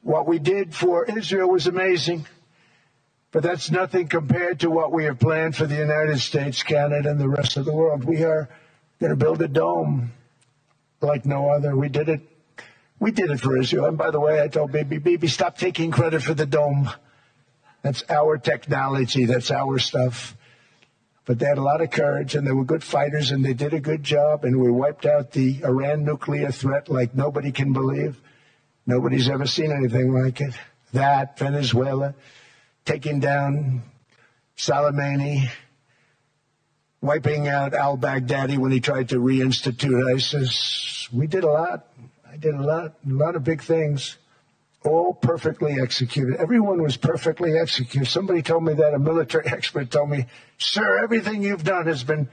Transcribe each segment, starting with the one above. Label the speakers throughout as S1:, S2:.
S1: What we did for Israel was amazing, but that's nothing compared to what we have planned for the United States, Canada, and the rest of the world. We are going to build a dome like no other. We did it. We did it for Israel. And by the way, I told Bibi, stop taking credit for the dome. That's our technology. That's our stuff. But they had a lot of courage, and they were good fighters, and they did a good job, and we wiped out the Iran nuclear threat like nobody can believe. Nobody's ever seen anything like it. That, Venezuela, taking down Soleimani, wiping out al-Baghdadi when he tried to reinstitute ISIS. We did a lot. I did a lot of big things, all perfectly executed. Everyone was perfectly executed. Somebody told me that, a military expert told me, sir, everything you've done has been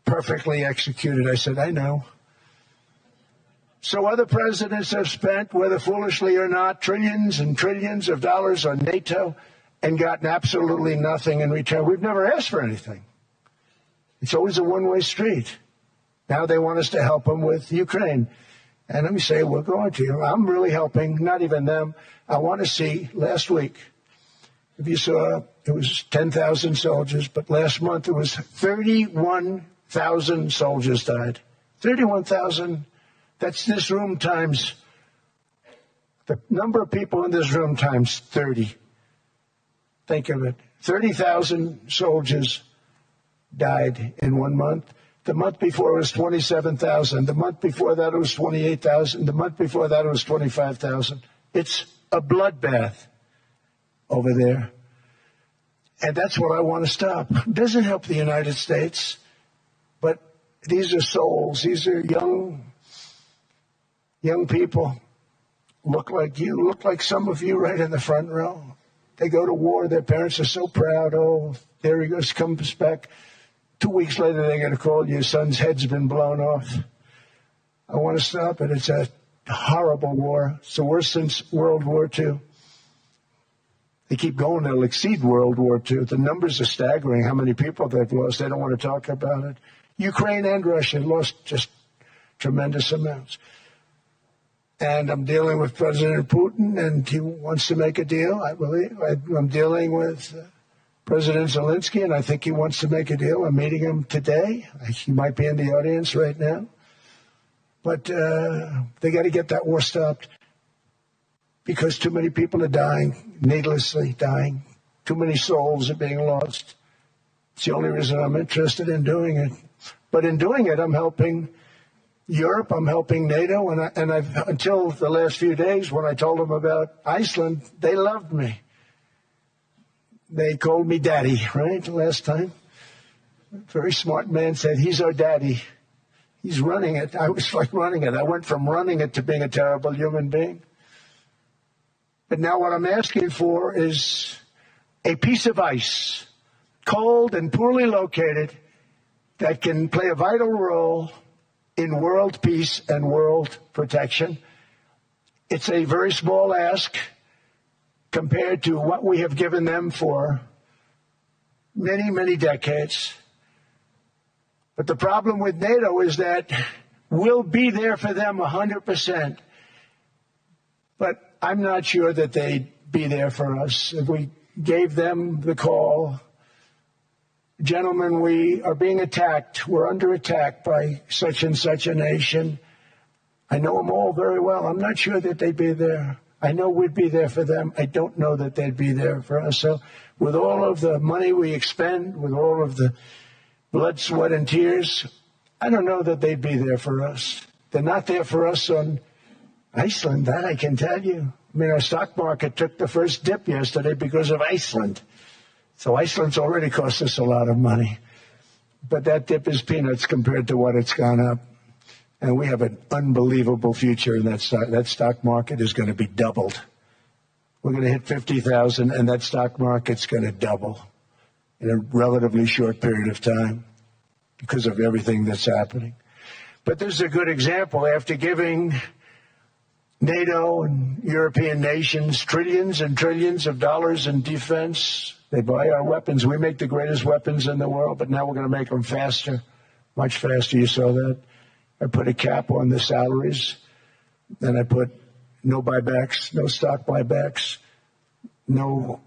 S1: perfectly executed. I said, I know. So other presidents have spent, whether foolishly or not, trillions and trillions of dollars on NATO and gotten absolutely nothing in return. We've never asked for anything. It's always a one-way street. Now they want us to help them with Ukraine. And let me say, we're going to. I'm really helping, not even them. I want to see, last week, if you saw, it was 10,000 soldiers, but last month it was 31,000 soldiers died. 31,000, that's this room times, the number of people in this room times 30. Think of it. 30,000 soldiers died in 1 month. The month before it was 27,000. The month before that it was 28,000. The month before that it was 25,000. It's a bloodbath over there. And that's what I want to stop. It doesn't help the United States, but these are souls. These are young people. Look like you, look like some of you right in the front row. They go to war. Their parents are so proud. Oh, there he goes, comes back. 2 weeks later, they get a call, your son's head's been blown off. I want to stop it. It's a horrible war. It's the worst since World War II. They keep going. They'll exceed World War II. The numbers are staggering, how many people they've lost. They don't want to talk about it. Ukraine and Russia lost just tremendous amounts. And I'm dealing with President Putin, and he wants to make a deal, I believe. I'm dealing with President Zelensky, and I think he wants to make a deal. I'm meeting him today. He might be in the audience right now. But they got to get that war stopped because too many people are dying, needlessly dying. Too many souls are being lost. It's the only reason I'm interested in doing it. But in doing it, I'm helping Europe, I'm helping NATO, and I've until the last few days when I told them about Iceland, they loved me. They called me daddy, right, last time. A very smart man said, he's our daddy. He's running it. I was like running it. I went from running it to being a terrible human being. But now what I'm asking for is a piece of ice, cold and poorly located, that can play a vital role in world peace and world protection. It's a very small ask compared to what we have given them for many, many decades. But the problem with NATO is that we'll be there for them 100%. But I'm not sure that they'd be there for us. If we gave them the call, gentlemen, we are being attacked. We're under attack by such and such a nation. I know them all very well. I'm not sure that they'd be there. I know we'd be there for them. I don't know that they'd be there for us. So with all of the money we expend, with all of the blood, sweat, and tears, I don't know that they'd be there for us. They're not there for us on Iceland, that I can tell you. I mean, our stock market took the first dip yesterday because of Iceland. So Iceland's already cost us a lot of money. But that dip is peanuts compared to what it's gone up. And we have an unbelievable future in that stock. That stock market is going to be doubled. We're going to hit 50,000, and that stock market's going to double in a relatively short period of time because of everything that's happening. But this is a good example. After giving NATO and European nations trillions and trillions of dollars in defense, they buy our weapons. We make the greatest weapons in the world, but now we're going to make them faster, much faster. You saw that. I put a cap on the salaries. Then I put no buybacks, no stock buybacks, no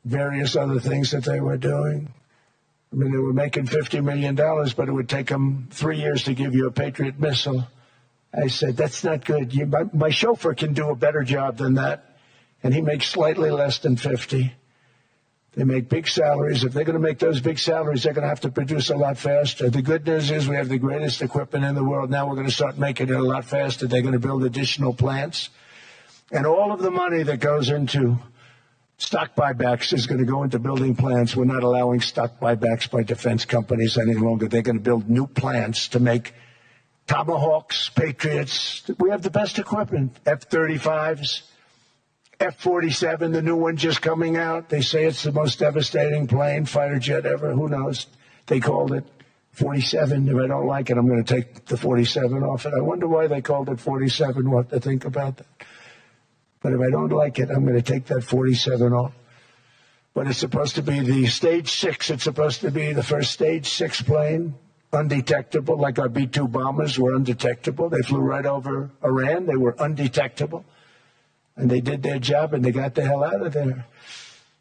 S1: various other things that they were doing. I mean, they were making $50 million, but it would take them 3 years to give you a Patriot missile. I said, that's not good. My chauffeur can do a better job than that, and he makes slightly less than 50. They make big salaries. If they're going to make those big salaries, they're going to have to produce a lot faster. The good news is we have the greatest equipment in the world. Now we're going to start making it a lot faster. They're going to build additional plants. And all of the money that goes into stock buybacks is going to go into building plants. We're not allowing stock buybacks by defense companies any longer. They're going to build new plants to make Tomahawks, Patriots. We have the best equipment, F-35s. F-47, the new one just coming out. They say it's the most devastating plane, fighter jet ever. Who knows? They called it 47. If I don't like it, I'm going to take the 47 off it. I wonder why they called it 47. We'll have to think about that. But if I don't like it, I'm going to take that 47 off. But it's supposed to be the Stage 6. It's supposed to be the first Stage 6 plane, undetectable, like our B-2 bombers were undetectable. They flew right over Iran. They were undetectable. And they did their job, and they got the hell out of there.